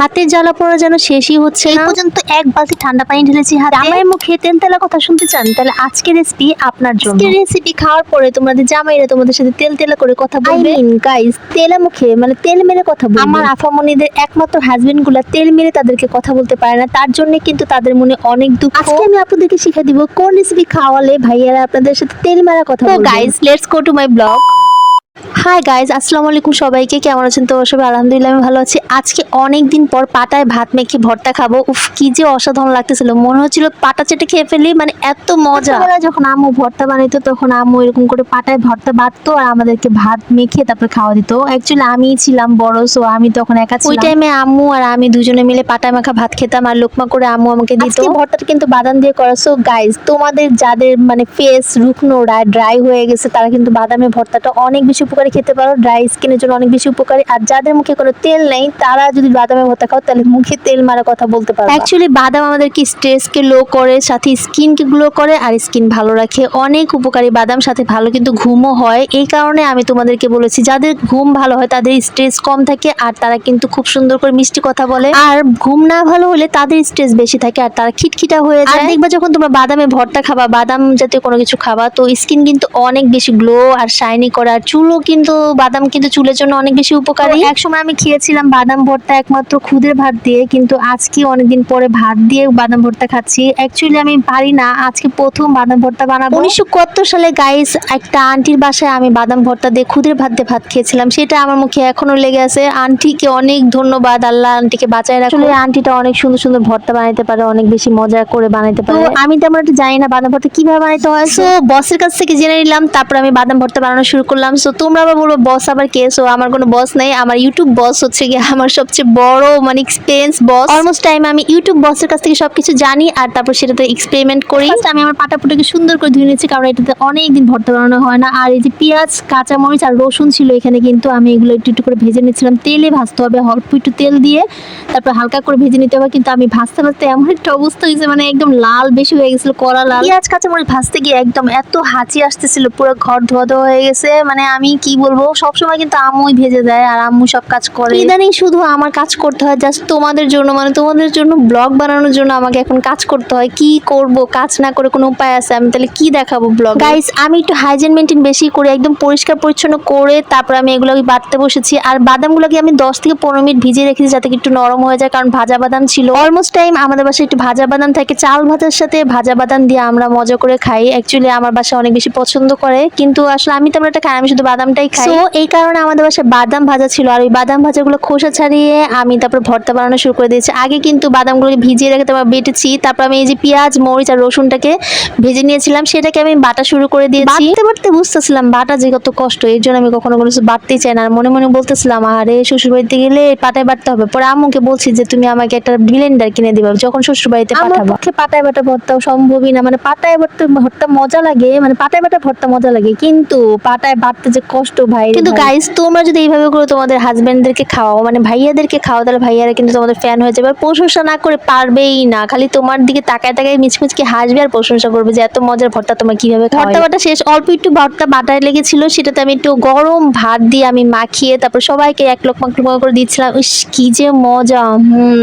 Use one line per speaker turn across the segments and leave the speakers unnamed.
হাতের জ্বালা পোড়া যেন শেষই হচ্ছে না। এই পর্যন্ত এক বালতি ঠান্ডা পানি ঢেলেছি হাতে। জামাইয়ের মুখে তেলতেলা কথা শুনতে চান? তাহলে আজকের রেসিপি আপনার জন্য। আজকের রেসিপি খাওয়ার পরে তোমাদের জামাইরা তোমাদের সাথে তেলতেলা করে কথা বলবে। আই মিন গাইস, তেলা মুখে মানে তেল মেরে কথা বলবে। আমার আফামনিদের একমাত্র হাজবেন্ড গুলা তেল মেরে তাদেরকে কথা বলতে পারে না, তার জন্য কিন্তু তাদের মনে অনেক দুঃখ। আজকে আমি আপনাদেরকে শিখিয়ে দিব কোন রেসিপি খাওয়ালে ভাইয়ারা আপনাদের সাথে তেল মারা কথা বলবে। তো guys, let's go to my blog. Hi guys, আসসালামু আলাইকুম সবাইকে। কেমন আছেন তো সবাই? আলহামদুলিল্লাহ আমি ভালো আছি। আজকে অনেক দিন পর পাটায় ভাত মেখে ভর্তা খাবো। উফ, কি যে অসাধারণ লাগতেছিল, মনে হচ্ছিল পাটা চেটে খেয়ে ফেলি, মানে এত মজা। যখন আম্মু ভর্তা বানাইতো তখন আম্মু এরকম করে পাটায় ভর্তা বাটতো আর আমাদেরকে ভাত মেখে তারপরে খাওয়া দিত। অ্যাকচুয়ালি আমি ছিলাম বড়, সো আমি তখন একা ছিলাম। ওই টাইমে আম্মু আর আমি দুজনে মিলে পাটায় মাখা ভাত খেতাম আর লোকমা করে আম্মু আমাকে দিত। আজকে ভর্তাটা কিন্তু বাদাম দিয়ে করা। সো গাইজ, তোমাদের যাদের মানে ফেস রুকনো ড্রাই হয়ে গেছে তারা কিন্তু বাদামের ভর্তাটা অনেক বেশি উপকারী খেতে পারো। ড্রাই স্কিনের জন্য অনেক বেশি উপকারী। আর যাদের মুখে কোনো তেল নেই তারা যদি বাদামের ভর্তা খাও তাহলে মুখে তেল মারা কথা বলতে পারো। অ্যাকচুয়ালি বাদাম আমাদেরকে স্ট্রেসকে লো করে, সাথে স্কিনকে গ্লো করে আর স্কিন ভালো রাখে। অনেক উপকারী বাদাম, সাথে ভালো কিন্তু ঘুমও হয়। এই কারণে আমি তোমাদেরকে বলেছি যাদের ঘুম ভালো হয় তাদের স্ট্রেস কম থাকে আর তারা কিন্তু খুব সুন্দর করে মিষ্টি কথা বলে। আর ঘুম না ভালো হলে তাদের স্ট্রেস বেশি থাকে আর তারা খিটখিটা হয়ে যায়। আর দেখবা যখন তোমরা বাদামের ভর্তা খাবা, বাদাম জাতীয় কোনো কিছু খাবা, তো স্কিন কিন্তু অনেক বেশি গ্লো আর শাইনি করে। আর চুলও কিন্তু বাদাম কিন্তু চুলের জন্য অনেক বেশি উপকারী। একসময় আমি খেয়েছিলাম বাদাম ভর্তা একমাত্র খুদের ভাত দিয়ে, কিন্তু আজকে অনেকদিন পরে ভাত দিয়ে বাদাম ভর্তা খাচ্ছি। অ্যাকচুয়ালি আমি পারি না, আজকে প্রথম বাদাম ভর্তা বানাবো। 1971 সালে গাইস একটা আন্টির বাসায় আমি বাদাম ভর্তা দিয়ে খুদের ভাত দিয়ে ভাত খেয়েছিলাম, সেটা আমার মুখে এখনো লেগে আছে। আন্টিকে অনেক ধন্যবাদ, আল্লাহ আন্টিকে বাঁচায় রাখো। আসলে আন্টিটা অনেক সুন্দর সুন্দর ভর্তা বানাইতে পারে, অনেক বেশি মজা করে বানাইতে পারে। তো আমি তেমন একটা জানি না বাদাম ভর্তা কিভাবে বানাইতে হয়। সো বসের কাছ থেকে জেনে নিলাম, তারপর আমি বাদাম ভর্তা বানানো শুরু করলাম। সো তোমরা আবার বলবো বস আবার কে? সো আমার কোনো বস নাই, আমার ইউটিউব বস হচ্ছে গিয়ে আমার সবচেয়ে বড় মানে এক্সপেরিয়েন্স বস। অলমোস্ট টাইম আমি ইউটিউব বসের কাছ থেকে সবকিছু জানি আর তারপর সেটাতে এক্সপেরিমেন্ট করি। আমি আমার পাটাপুটাকে সুন্দর করে ধুয়ে নিচ্ছি, কারণ এটাতে অনেক দিন ভর্তা বানানো হয় না। আর এই যে পেঁয়াজ, কাঁচামরিচ আর রসুন ছিল এখানে, কিন্তু আমি এগুলো একটু একটু করে ভেজে নিচ্ছিলাম। তেলে ভাজতে হবে, অল্প একটু তেল দিয়ে তারপর হালকা করে ভেজে নিতে হবে। কিন্তু আমি ভাজতে ভাজতে এমন একটা অবস্থা হয়েছে, মানে একদম লাল বেশি হয়ে গেছিল, কড়া লাল। পেঁয়াজ কাঁচামরিচ ভাজতে গিয়ে একদম এত হাঁচি আসতেছিল, পুরো ঘর ধোয়া ধোয়া হয়ে গেছে। মানে আমি কি বলবো, সবসময় কিন্তু আম্মুই ভেজে দেয় আর আম্মু সব কাজ করে। ইদানিং শুধু আমার কাজ করতে হয় জাস্ট তোমাদের জন্য, মানে তোমাদের জন্য ব্লগ বানানোর জন্য আমাকে এখন কাজ করতে হয়। কি করব, কাজ না করে কোনো উপায় আছে? আমি তাহলে কি দেখাবো ব্লগ? গাইস, আমি একটু হাইজিন মেনটেন বেশি করি, একদম পরিষ্কার পরিচ্ছন্ন করে তারপর আমি এগুলোকে বাটতে বসেছি। আর বাদামগুলোকে আমি 10 থেকে 15 মিনিট ভিজিয়ে রেখেছি যাতে একটু নরম হয়ে যায়, কারণ ভাজা বাদাম ছিল। অলমোস্ট টাইম আমাদের বাসায় একটু ভাজা বাদাম থাকে, চাল ভাজার সাথে ভাজা বাদাম দিয়ে আমরা মজা করে খাই। অ্যাকচুয়ালি আমার বাসা অনেক বেশি পছন্দ করে, কিন্তু আসলে আমি তেমন একটা খাই, আমি শুধু বাদামটাই খাই। তো এই কারণে আমাদের বাসায় বাদাম ভাজা ছিল আর ওই বাদাম ভাজাগুলো খোসা ছাড়িয়ে আমি তারপর ভর্তা বানানো শুরু করে দিয়েছি। আগে কিন্তু বাদামগুলোকে ভিজিয়ে রেখে তারপর বেটেছি, তারপর আমি এই যে পেঁয়াজ, মরিচ আর রসুনটাকে ভেজে নিয়েছিলাম, সেটাকে আমি বাটা শুরু করে দিয়েছি। বাটতে বাটতে বুঝতেছিলাম বাটা যে কত কষ্ট, এর জন্য আমি কখনো কোনো কিছু বাটতেই চাই না। আর মনে মনে বলতেছিলাম আরে শ্বশুর বাড়িতে গেলে পাটায় বাটতে হবে। পরে আম্মুকে বলছি যে তুমি আমাকে একটা ব্লেন্ডার কিনে দিবা যখন শ্বশুর বাড়িতে পাঠাবো। আমার পক্ষে পাটায় বাটা ভর্তাও সম্ভবই না, মানে পাটায় বাটতে ভর্তা মজা লাগে, মানে পাটায় বাটা ভর্তা মজা লাগে, কিন্তু পাটায় বাটতে যে কষ্ট ভাই। কিন্তু গাইস, তোমরা যদি এইভাবে করে তোমাদের হাজবেন্ডদেরকে খাওয়াও, মানে ভাইয়াদেরকে খাওয়াও, তাহলে ভাইয়ারা কিন্তু তোমাদের ফ্যান হয়ে যাবে। প্রশংসা না করে পারবেই না, খালি তোমার দিকে তাকায় তাকায় মিচমিচকে হাসবে আর প্রশংসা করবে যে এত মজার ভর্তা তোমরা কিভাবে খাও। ভর্তা বাটা শেষ, অল্প একটু ভর্তা বাটায় লেগেছিল, সেটাতে আমি একটু গরম ভাত দিয়ে আমি মাখিয়ে তারপর সবাইকে এক লোকমা করে দিচ্ছিলাম। ইস, কি যে মজা!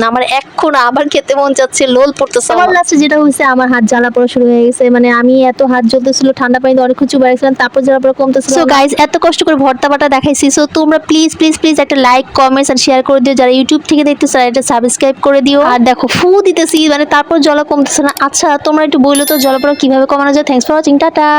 আমার এখন আবার খেতে মন যাচ্ছে, লোল পড়তেছে। আমার লাস্টে যেটা হয়েছে, আমার হাত জ্বালা পড়া শুরু হয়ে গেছে। মানে আমি এত হাত জ্বলতেছিল, ঠান্ডা পানিতে অনেক কিছু বাড়াইছিলাম, তারপর জ্বালা পড়া কমতেছিল। সো গাইস, এত কষ্ট করে ভর্তা বাটা দেখাইছি, সো তোমরা প্লিজ প্লিজ প্লিজ একটা লাইক, কমেন্টস আর শেয়ার করে দিও। যারা ইউটিউব থেকে দেখতেছো এটা সাবস্ক্রাইব করে দিও। আর দেখো ফু দিতেছি, মানে তারপর জ্বালা কমতেছে না। আচ্ছা তোমরা একটু বললো তো জ্বালা পড়া কিভাবে কমানো যায়। Thanks for watching, tata.